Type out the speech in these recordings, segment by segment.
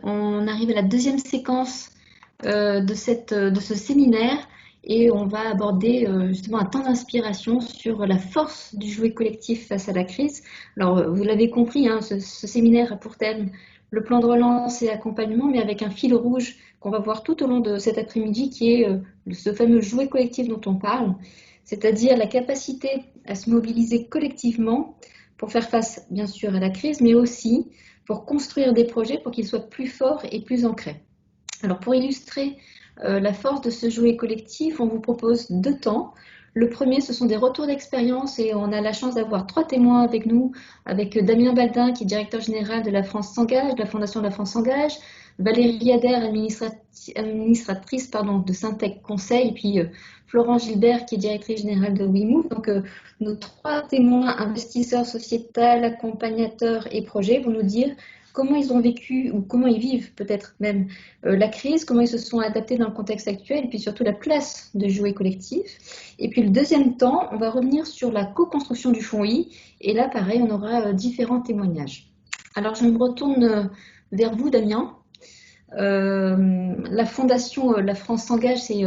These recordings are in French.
On arrive à la deuxième séquence de ce séminaire et on va aborder justement un temps d'inspiration sur la force du jouet collectif face à la crise. Alors, vous l'avez compris, hein, ce séminaire a pour thème le plan de relance et accompagnement, mais avec un fil rouge qu'on va voir tout au long de cet après-midi qui est ce fameux jouet collectif dont on parle, c'est-à-dire la capacité à se mobiliser collectivement pour faire face, bien sûr, à la crise, mais aussi pour construire des projets pour qu'ils soient plus forts et plus ancrés. Alors, pour illustrer la force de ce jouet collectif, on vous propose 2 temps. Le premier, ce sont des retours d'expérience et on a la chance d'avoir 3 témoins avec nous, avec Damien Baldin, qui est directeur général de La France s'engage, de la Fondation La France s'engage, Valérie Adair, administratrice de Syntec Conseil, et puis Florence Gilbert, qui est directrice générale de WeMove. Donc, nos 3 témoins, investisseurs sociétals, accompagnateurs et projets, vont nous dire comment ils ont vécu ou comment ils vivent peut-être même la crise, comment ils se sont adaptés dans le contexte actuel et puis surtout la place de jouet collectif. Et puis le deuxième temps, on va revenir sur la co-construction du fonds I et là pareil, on aura différents témoignages. Alors je me retourne vers vous Damien. La fondation La France s'engage, c'est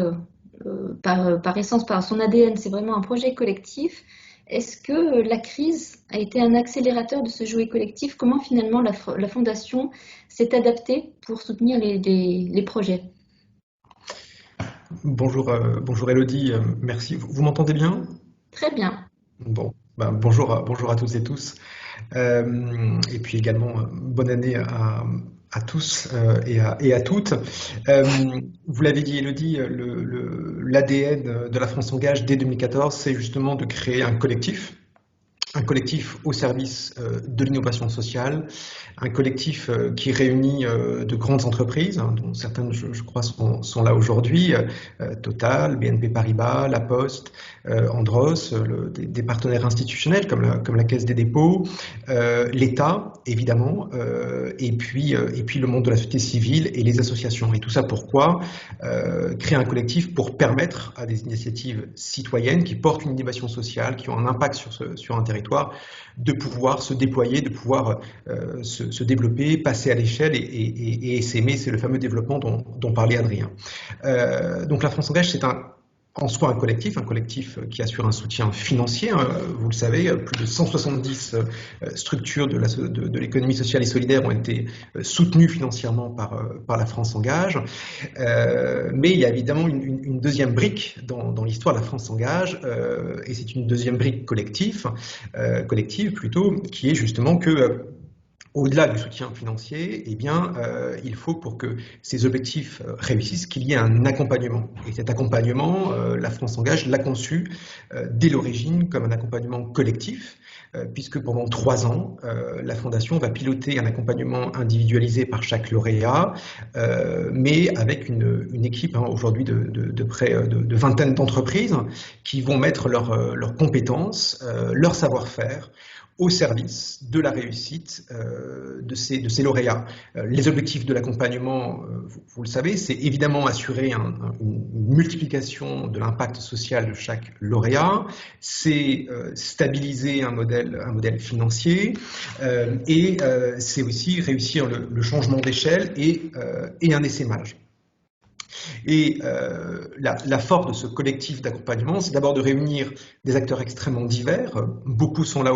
par essence, par son ADN, c'est vraiment un projet collectif. Est-ce que la crise a été un accélérateur de ce jouet collectif? Comment finalement la Fondation s'est adaptée pour soutenir les projets? Bonjour, bonjour Elodie, merci. Vous m'entendez bien? Très bien. Bon, bonjour à toutes et tous. Et puis également, bonne année à tous et à toutes. Vous l'avez dit Elodie, l'ADN de La France s'engage dès 2014, c'est justement de créer un collectif au service de l'innovation sociale, un collectif qui réunit de grandes entreprises, hein, dont certaines, je crois, sont là aujourd'hui, Total, BNP Paribas, La Poste, Andros, des partenaires institutionnels comme la Caisse des dépôts, l'État, évidemment, et puis le monde de la société civile et les associations. Et tout ça pourquoi? Créer un collectif pour permettre à des initiatives citoyennes qui portent une innovation sociale, qui ont un impact sur un territoire, de pouvoir se déployer, de pouvoir se développer, passer à l'échelle et s'aimer. C'est le fameux développement dont parlait Adrien. Donc la France s'engage, c'est en soi un collectif qui assure un soutien financier. Vous le savez, plus de 170 structures de l'économie sociale et solidaire ont été soutenues financièrement par la France s'engage. Mais il y a évidemment une deuxième brique dans l'histoire de la France s'engage, et c'est une deuxième brique collective plutôt, qui est justement que au-delà du soutien financier, eh bien, il faut pour que ces objectifs réussissent qu'il y ait un accompagnement. Et cet accompagnement, la France s'engage l'a conçu dès l'origine comme un accompagnement collectif, puisque pendant 3 ans, la Fondation va piloter un accompagnement individualisé par chaque lauréat, mais avec une équipe aujourd'hui de près de vingtaine d'entreprises qui vont mettre leurs compétences, leur savoir-faire, au service de la réussite de ces lauréats. Les objectifs de l'accompagnement, vous le savez, c'est évidemment assurer une multiplication de l'impact social de chaque lauréat, c'est stabiliser un modèle financier, et c'est aussi réussir le changement d'échelle et un essaimage. Et la force de ce collectif d'accompagnement, c'est d'abord de réunir des acteurs extrêmement divers. Beaucoup sont là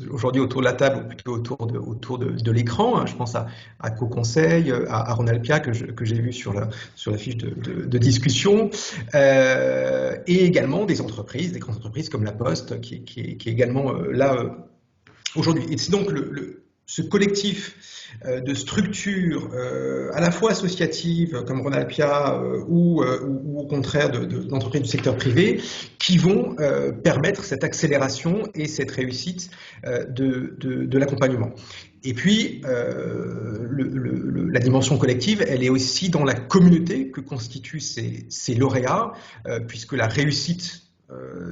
aujourd'hui autour de la table, ou plutôt autour de l'écran. Je pense à Co-Conseil, à Ronald Pia, que j'ai vu sur la fiche de discussion, et également des grandes entreprises comme La Poste, qui est également là aujourd'hui. Et c'est donc ce collectif de structures à la fois associatives comme Ronald Pia ou au contraire d'entreprises du secteur privé qui vont permettre cette accélération et cette réussite de l'accompagnement. Et puis, la dimension collective, elle est aussi dans la communauté que constituent ces lauréats, puisque la réussite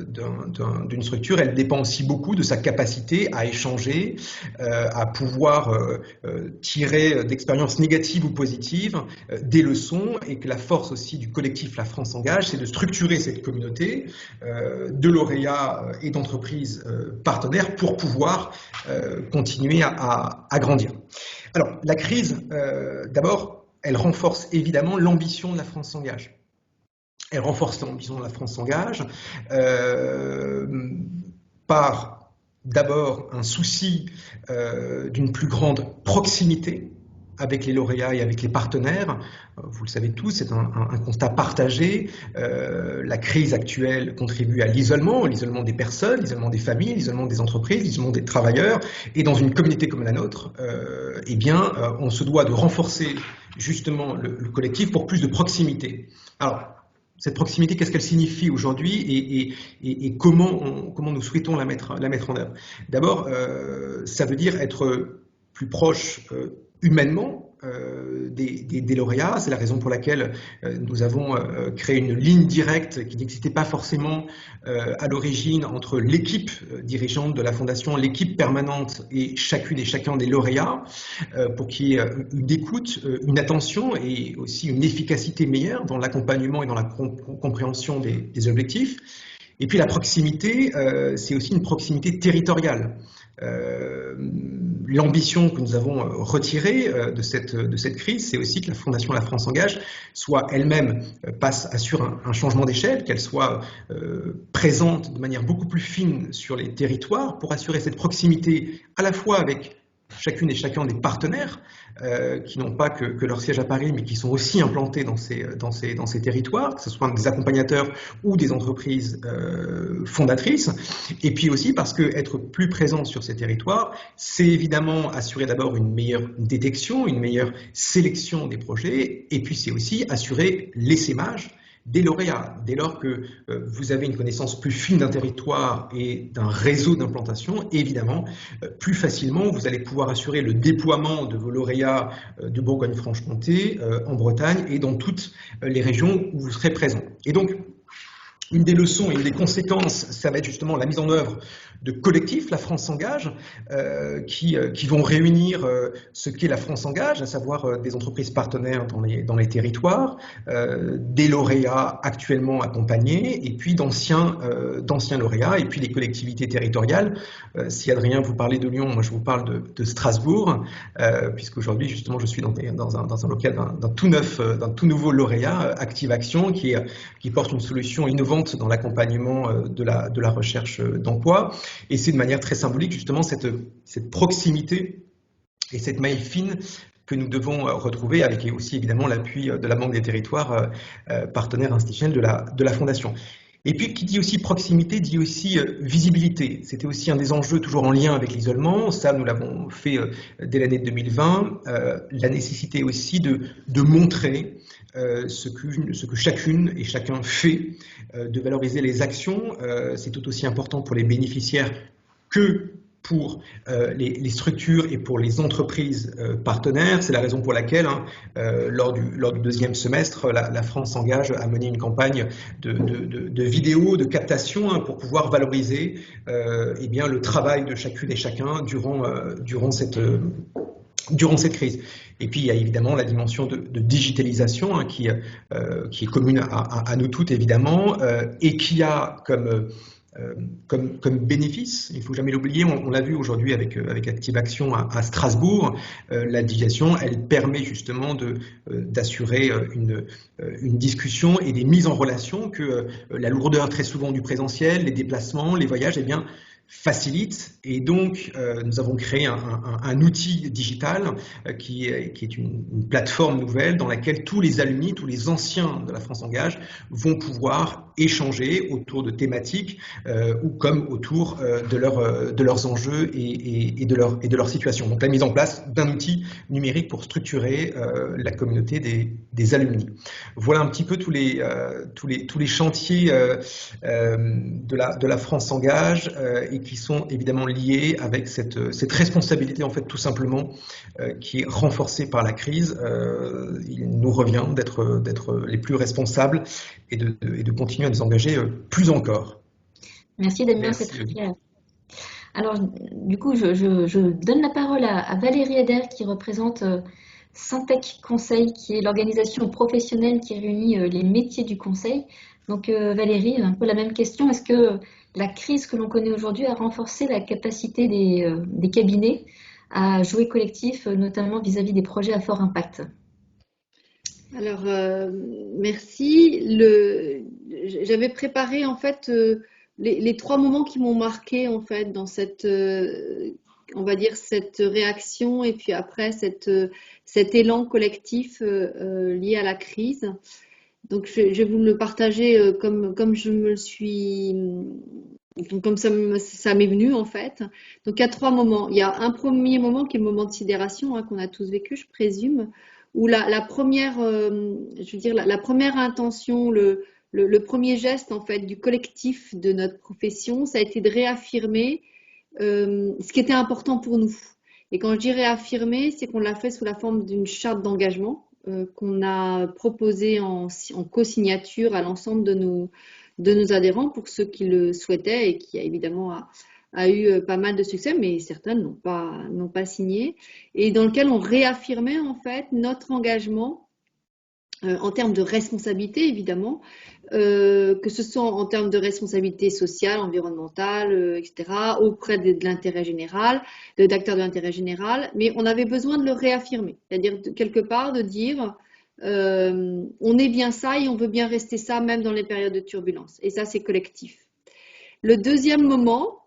d'une structure, elle dépend aussi beaucoup de sa capacité à échanger, à pouvoir tirer d'expériences négatives ou positives des leçons, et que la force aussi du collectif La France s'engage, c'est de structurer cette communauté de lauréats et d'entreprises partenaires pour pouvoir continuer à grandir. Alors, la crise, d'abord, elle renforce évidemment l'ambition de la France s'engage. Elle renforce l'ambition de la France s'engage par d'abord un souci d'une plus grande proximité avec les lauréats et avec les partenaires. Vous le savez tous, c'est un constat partagé. La crise actuelle contribue à l'isolement des personnes, l'isolement des familles, l'isolement des entreprises, l'isolement des travailleurs. Et dans une communauté comme la nôtre, eh bien, on se doit de renforcer justement le collectif pour plus de proximité. Alors, cette proximité, qu'est-ce qu'elle signifie aujourd'hui et comment nous souhaitons la mettre en œuvre? D'abord, ça veut dire être plus proche humainement des lauréats. C'est la raison pour laquelle nous avons créé une ligne directe qui n'existait pas forcément à l'origine entre l'équipe dirigeante de la Fondation, l'équipe permanente et chacune et chacun des lauréats pour qu'il y ait une écoute, une attention et aussi une efficacité meilleure dans l'accompagnement et dans la compréhension des objectifs. Et puis la proximité, c'est aussi une proximité territoriale. L'ambition que nous avons retirée de cette crise, c'est aussi que la Fondation La France Engage soit elle-même assure un changement d'échelle, qu'elle soit présente de manière beaucoup plus fine sur les territoires pour assurer cette proximité à la fois avec chacune et chacun des partenaires qui n'ont pas que leur siège à Paris, mais qui sont aussi implantés dans ces territoires, que ce soit des accompagnateurs ou des entreprises fondatrices. Et puis aussi parce que être plus présent sur ces territoires, c'est évidemment assurer d'abord une meilleure détection, une meilleure sélection des projets, et puis c'est aussi assurer l'essaimage des lauréats. Dès lors que vous avez une connaissance plus fine d'un territoire et d'un réseau d'implantation, évidemment, plus facilement, vous allez pouvoir assurer le déploiement de vos lauréats de Bourgogne-Franche-Comté, en Bretagne et dans toutes les régions où vous serez présent. Et donc, une des leçons et une des conséquences, ça va être justement la mise en œuvre de collectifs, La France s'engage, qui vont réunir ce qu'est La France s'engage, à savoir des entreprises partenaires dans les territoires, des lauréats actuellement accompagnés, et puis d'anciens lauréats, et puis les collectivités territoriales. Si Adrien vous parlez de Lyon, moi je vous parle de Strasbourg, puisqu'aujourd'hui justement je suis dans un local d'un tout nouveau lauréat, Active Action, qui porte une solution innovante dans l'accompagnement de la recherche d'emploi. Et c'est de manière très symbolique justement cette proximité et cette maille fine que nous devons retrouver avec aussi évidemment l'appui de la Banque des territoires, partenaire institutionnel de la Fondation. Et puis, qui dit aussi proximité, dit aussi visibilité. C'était aussi un des enjeux toujours en lien avec l'isolement. Ça, nous l'avons fait dès l'année 2020. La nécessité aussi de montrer ce que chacune et chacun fait, de valoriser les actions. C'est tout aussi important pour les bénéficiaires que pour les structures et pour les entreprises partenaires. C'est la raison pour laquelle, lors du deuxième semestre, la France s'engage à mener une campagne de vidéos, de captation, pour pouvoir valoriser eh bien, le travail de chacune et chacun durant cette crise. Et puis il y a évidemment la dimension de digitalisation qui est commune à nous toutes évidemment, et qui a comme bénéfice, il ne faut jamais l'oublier, on l'a vu aujourd'hui avec Active Action à Strasbourg, la digitalisation, elle permet justement d'assurer une discussion et des mises en relation que la lourdeur très souvent du présentiel, les déplacements, les voyages, eh bien, facilite. Et donc, nous avons créé un outil digital qui est une plateforme nouvelle dans laquelle tous les alumni, tous les anciens de la France Engage vont pouvoir échanger autour de thématiques ou comme autour de leurs enjeux et de leur situation. Donc, la mise en place d'un outil numérique pour structurer la communauté des alumni. Voilà un petit peu tous les chantiers de la France s'engage et qui sont évidemment liés avec cette responsabilité, en fait, tout simplement, qui est renforcée par la crise. Il nous revient d'être les plus responsables et de continuer à nous engager plus encore. Merci Damien, c'est très clair. Alors, du coup, je donne la parole à Valérie Eder qui représente Syntec Conseil, qui est l'organisation professionnelle qui réunit les métiers du conseil. Donc Valérie, un peu la même question. Est-ce que la crise que l'on connaît aujourd'hui a renforcé la capacité des cabinets à jouer collectif, notamment vis-à-vis des projets à fort impact? Alors, merci. J'avais préparé en fait les trois moments qui m'ont marqué en fait dans cette, on va dire cette réaction et puis après cet élan collectif lié à la crise. Donc, je vais vous le partager comme je me le suis, comme ça m'est venu en fait. Donc, il y a trois moments. Il y a un premier moment qui est le moment de sidération qu'on a tous vécu, je présume, où la première, je veux dire, la première intention, le premier geste en fait du collectif de notre profession, ça a été de réaffirmer ce qui était important pour nous. Et quand je dis réaffirmer, c'est qu'on l'a fait sous la forme d'une charte d'engagement qu'on a proposée en co-signature à l'ensemble de nos adhérents pour ceux qui le souhaitaient et qui a évidemment a eu pas mal de succès, mais certains n'ont pas signé, et dans lequel on réaffirmait en fait notre engagement en termes de responsabilité, évidemment, que ce soit en termes de responsabilité sociale, environnementale, etc., auprès de l'intérêt général, d'acteurs de l'intérêt général, mais on avait besoin de le réaffirmer, c'est-à-dire quelque part de dire on est bien ça et on veut bien rester ça même dans les périodes de turbulence, et ça c'est collectif. Le deuxième moment,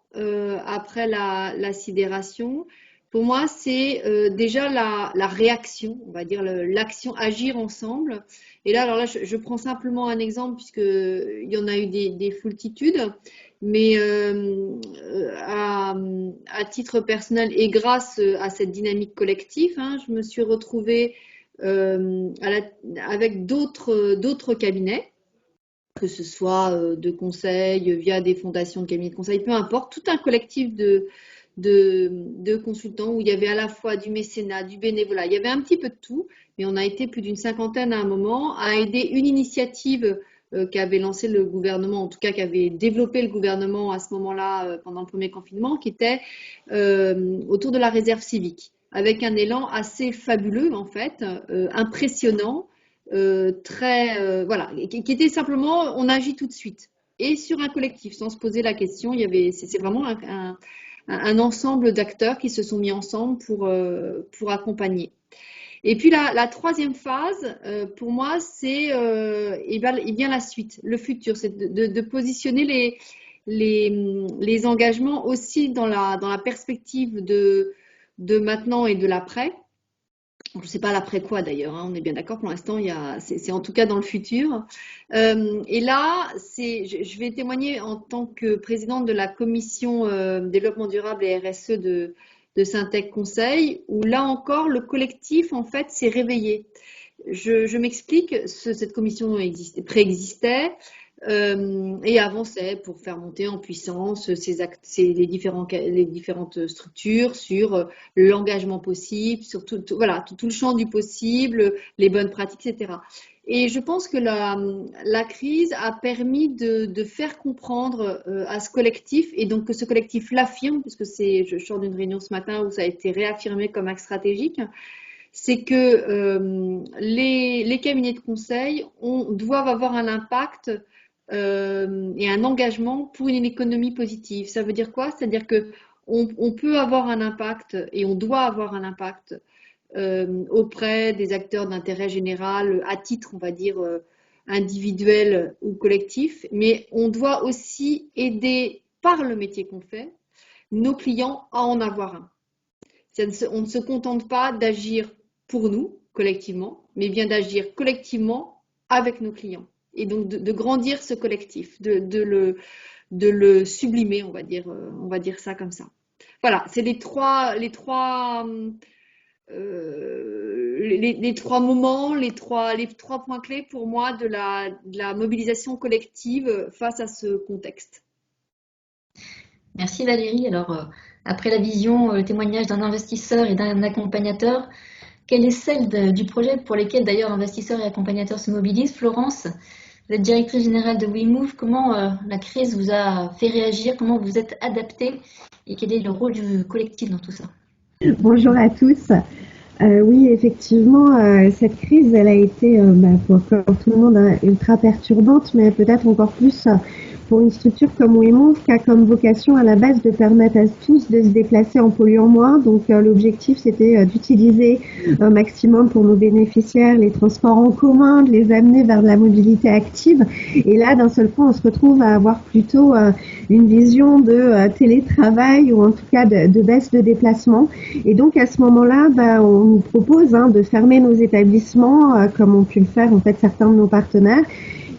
après la sidération, pour moi, c'est déjà la réaction, on va dire l'action, agir ensemble. Et là, alors là, je prends simplement un exemple puisqu'il y en a eu des foultitudes, mais à titre personnel et grâce à cette dynamique collective, je me suis retrouvée avec d'autres cabinets, que ce soit de conseil, via des fondations de cabinets de conseil, peu importe, tout un collectif de consultants où il y avait à la fois du mécénat, du bénévolat, il y avait un petit peu de tout, mais on a été plus d'une cinquantaine à un moment à aider une initiative qu'avait lancé le gouvernement, en tout cas qu'avait développé le gouvernement à ce moment-là pendant le premier confinement, qui était autour de la réserve civique, avec un élan assez fabuleux en fait, impressionnant, voilà, qui était simplement on agit tout de suite et sur un collectif sans se poser la question. C'est vraiment un ensemble d'acteurs qui se sont mis ensemble pour accompagner. Et puis la troisième phase, pour moi, c'est bien la suite, le futur, c'est de positionner les engagements aussi dans la perspective de maintenant et de l'après. Je ne sais pas l'après quoi d'ailleurs, on est bien d'accord, pour l'instant, c'est en tout cas dans le futur. Et là, je vais témoigner en tant que présidente de la commission développement durable et RSE de Syntec Conseil, où là encore, le collectif, en fait, s'est réveillé. Je m'explique, cette commission préexistait et avançait pour faire monter en puissance les différentes structures sur l'engagement possible, sur tout le champ du possible, les bonnes pratiques, etc. Et je pense que la crise a permis de faire comprendre à ce collectif, et donc que ce collectif l'affirme, puisque je sors d'une réunion ce matin où ça a été réaffirmé comme axe stratégique, c'est que les cabinets de conseil doivent avoir un impact et un engagement pour une économie positive. Ça veut dire quoi? C'est-à-dire qu'on peut avoir un impact et on doit avoir un impact auprès des acteurs d'intérêt général à titre, on va dire, individuel ou collectif, mais on doit aussi aider par le métier qu'on fait nos clients à en avoir un. On ne se contente pas d'agir pour nous, collectivement, mais bien d'agir collectivement avec nos clients. Et donc de grandir ce collectif, de le sublimer, on va dire ça comme ça. Voilà, c'est les trois moments, les trois points clés pour moi de la mobilisation collective face à ce contexte. Merci Valérie. Alors, après la vision, le témoignage d'un investisseur et d'un accompagnateur, quelle est celle du projet pour lesquels d'ailleurs investisseurs et accompagnateurs se mobilisent? Florence, vous êtes directrice générale de WeMove. Comment la crise vous a fait réagir? Comment vous êtes adaptée? Et quel est le rôle du collectif dans tout ça? Bonjour à tous. Oui, effectivement, cette crise, elle a été, pour tout le monde, ultra perturbante, mais peut-être encore plus pour une structure comme WeMove qui a comme vocation à la base de permettre à tous de se déplacer en polluant moins. Donc l'objectif c'était d'utiliser un maximum pour nos bénéficiaires les transports en commun, de les amener vers de la mobilité active. Et là d'un seul coup on se retrouve à avoir plutôt une vision de télétravail ou en tout cas de baisse de déplacement. Et donc à ce moment-là, on nous propose de fermer nos établissements comme ont pu le faire en fait certains de nos partenaires.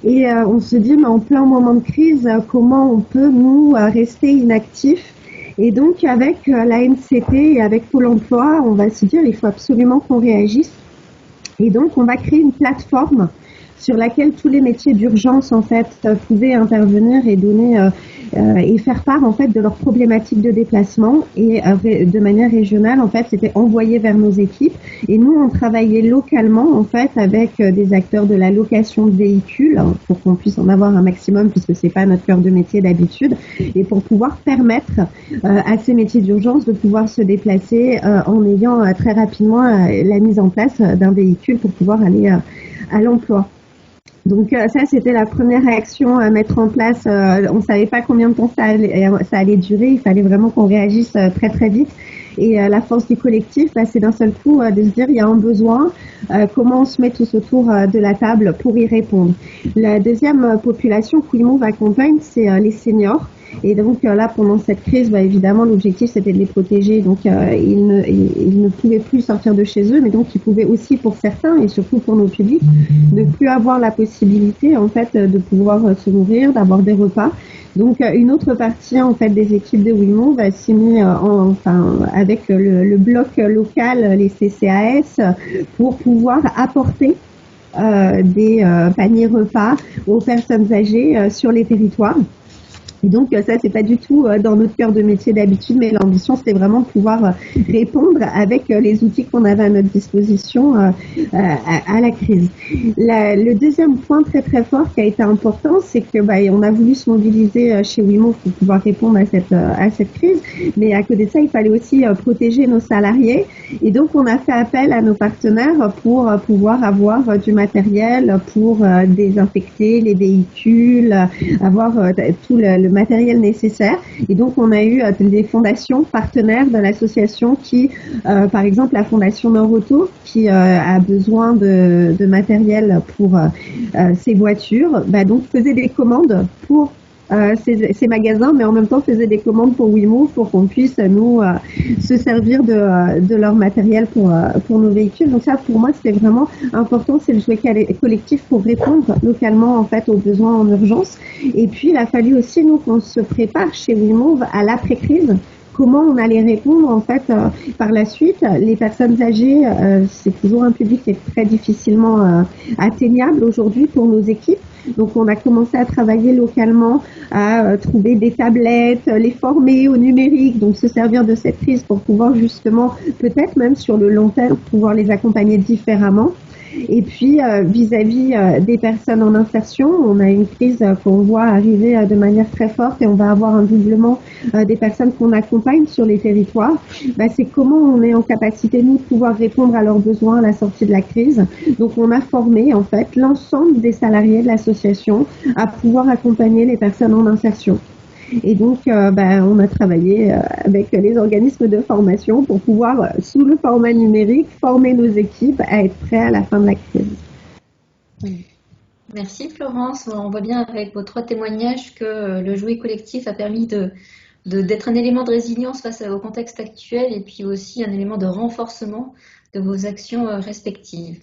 Et on se dit, mais en plein moment de crise, comment on peut nous rester inactifs? Et donc avec l'ANCT et avec Pôle emploi, on va se dire, il faut absolument qu'on réagisse. Et donc on va créer une plateforme sur laquelle tous les métiers d'urgence en fait pouvaient intervenir et donner et faire part en fait de leurs problématiques de déplacement et de manière régionale en fait c'était envoyé vers nos équipes et nous on travaillait localement en fait avec des acteurs de la location de véhicules pour qu'on puisse en avoir un maximum puisque c'est pas notre cœur de métier d'habitude et pour pouvoir permettre à ces métiers d'urgence de pouvoir se déplacer en ayant très rapidement la mise en place d'un véhicule pour pouvoir aller à l'emploi. Donc ça, c'était la première réaction à mettre en place. On savait pas combien de temps ça allait durer. Il fallait vraiment qu'on réagisse très très vite. Et la force du collectif, c'est d'un seul coup de se dire il y a un besoin. Comment on se met tous autour de la table pour y répondre. La deuxième population qu'WeMove accompagne, c'est les seniors. Et donc là, pendant cette crise, évidemment, l'objectif c'était de les protéger. Donc ils ne pouvaient plus sortir de chez eux, mais donc ils pouvaient aussi, pour certains et surtout pour nos publics, ne plus avoir la possibilité en fait de pouvoir se nourrir, d'avoir des repas. Donc une autre partie en fait des équipes de WeMove s'est mis avec le bloc local, les CCAS, pour pouvoir apporter des paniers repas aux personnes âgées sur les territoires. Et donc ça, c'est pas du tout dans notre cœur de métier d'habitude, mais l'ambition, c'était vraiment de pouvoir répondre avec les outils qu'on avait à notre disposition à la crise. Le deuxième point très très fort qui a été important, c'est que on a voulu se mobiliser chez WeMove pour pouvoir répondre à cette crise, mais à côté de ça, il fallait aussi protéger nos salariés. Et donc on a fait appel à nos partenaires pour pouvoir avoir du matériel pour désinfecter les véhicules, avoir tout le matériel nécessaire. Et donc, on a eu des fondations partenaires de l'association qui, par exemple, la fondation Nord-Auto, qui a besoin de matériel pour ses voitures, donc faisait des commandes pour ces magasins, mais en même temps faisait des commandes pour WeMove pour qu'on puisse nous se servir de leur matériel pour nos véhicules. Donc ça, pour moi, c'était vraiment important. C'est le jouet collectif pour répondre localement en fait aux besoins en urgence. Et puis, il a fallu aussi nous qu'on se prépare chez WeMove à l'après-crise. Comment on allait répondre en fait par la suite. Les personnes âgées, c'est toujours un public qui est très difficilement atteignable aujourd'hui pour nos équipes. Donc on a commencé à travailler localement, à trouver des tablettes, les former au numérique, donc se servir de cette crise pour pouvoir justement, peut-être même sur le long terme, pouvoir les accompagner différemment. Et puis, vis-à-vis des personnes en insertion, on a une crise qu'on voit arriver de manière très forte et on va avoir un doublement des personnes qu'on accompagne sur les territoires. C'est comment on est en capacité, nous, de pouvoir répondre à leurs besoins à la sortie de la crise. Donc, on a formé, en fait, l'ensemble des salariés de l'association à pouvoir accompagner les personnes en insertion. Et donc, on a travaillé avec les organismes de formation pour pouvoir, sous le format numérique, former nos équipes à être prêts à la fin de la crise. Merci Florence. On voit bien avec vos 3 témoignages que le jouet collectif a permis d'être un élément de résilience face au contexte actuel et puis aussi un élément de renforcement de vos actions respectives.